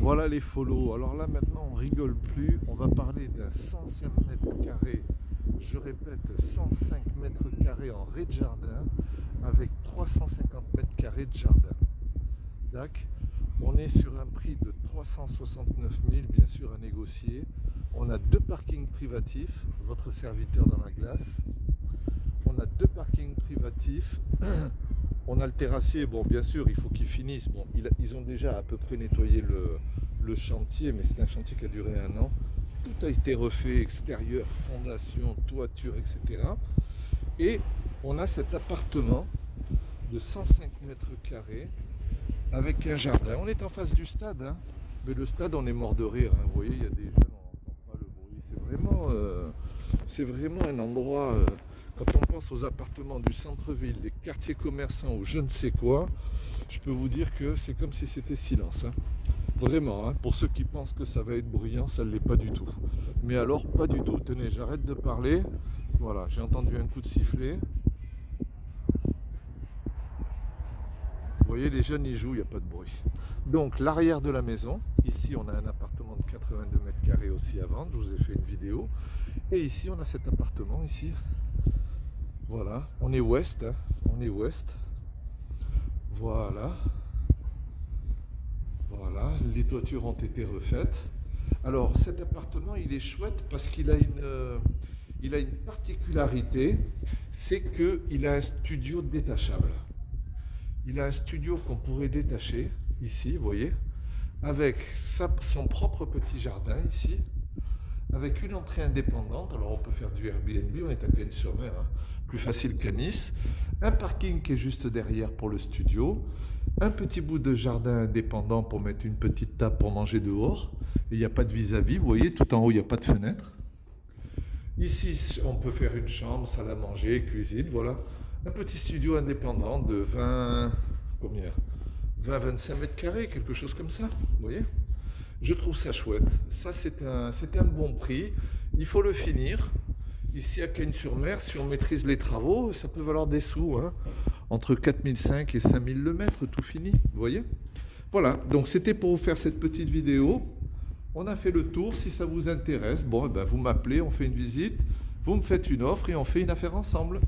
Voilà les follow. Alors là maintenant on rigole plus. On va parler d'un 105 mètres carrés. Je répète, 105 mètres carrés en rez-de-jardin avec 350 mètres carrés de jardin. D'accord. On est sur un prix de 369 000, bien sûr, à négocier. On a 2 parkings privatifs, votre serviteur dans la glace. On a 2 parkings privatifs. On a le terrassier, bon bien sûr il faut qu'ils finissent, bon, ils ont déjà à peu près nettoyé le chantier, mais c'est un chantier qui a duré 1 an. Tout a été refait, extérieur, fondation, toiture, etc. Et on a cet appartement de 105 mètres carrés avec un jardin. On est en face du stade, hein, mais le stade on est mort de rire, hein. Vous voyez il y a des jeunes, on n'entend pas le bruit, c'est vraiment un endroit... Quand on pense aux appartements du centre-ville, des quartiers commerçants ou je ne sais quoi, je peux vous dire que c'est comme si c'était silence. Hein. Vraiment, hein. Pour ceux qui pensent que ça va être bruyant, ça ne l'est pas du tout. Mais alors, pas du tout. Tenez, j'arrête de parler. Voilà, j'ai entendu un coup de sifflet. Vous voyez, les jeunes, ils jouent, il n'y a pas de bruit. Donc, l'arrière de la maison. Ici, on a un appartement de 82 mètres carrés aussi à vendre. Je vous ai fait une vidéo. Et ici, on a cet appartement, ici. Voilà, on est ouest, hein, on est ouest. Voilà. Voilà, les toitures ont été refaites. Alors cet appartement, il est chouette parce qu'il a une particularité, c'est qu'il a un studio détachable. Il a un studio qu'on pourrait détacher, ici, vous voyez, avec son propre petit jardin, ici, avec une entrée indépendante. Alors on peut faire du Airbnb, on est à Cagnes-sur-Mer, hein, plus facile qu'à Nice. Un parking qui est juste derrière pour le studio. Un petit bout de jardin indépendant pour mettre une petite table pour manger dehors. Et il n'y a pas de vis-à-vis, vous voyez, tout en haut il n'y a pas de fenêtre. Ici on peut faire une chambre, salle à manger, cuisine, voilà. Un petit studio indépendant de 20-25 mètres carrés, quelque chose comme ça, vous voyez. Je trouve ça chouette. Ça, c'est un bon prix. Il faut le finir. Ici, à Cagnes-sur-Mer, si on maîtrise les travaux, ça peut valoir des sous. Hein. Entre 4 500 et 5 000 le mètre, tout fini. Vous voyez ? Voilà. Donc, c'était pour vous faire cette petite vidéo. On a fait le tour. Si ça vous intéresse, bon, ben, vous m'appelez, on fait une visite. Vous me faites une offre et on fait une affaire ensemble.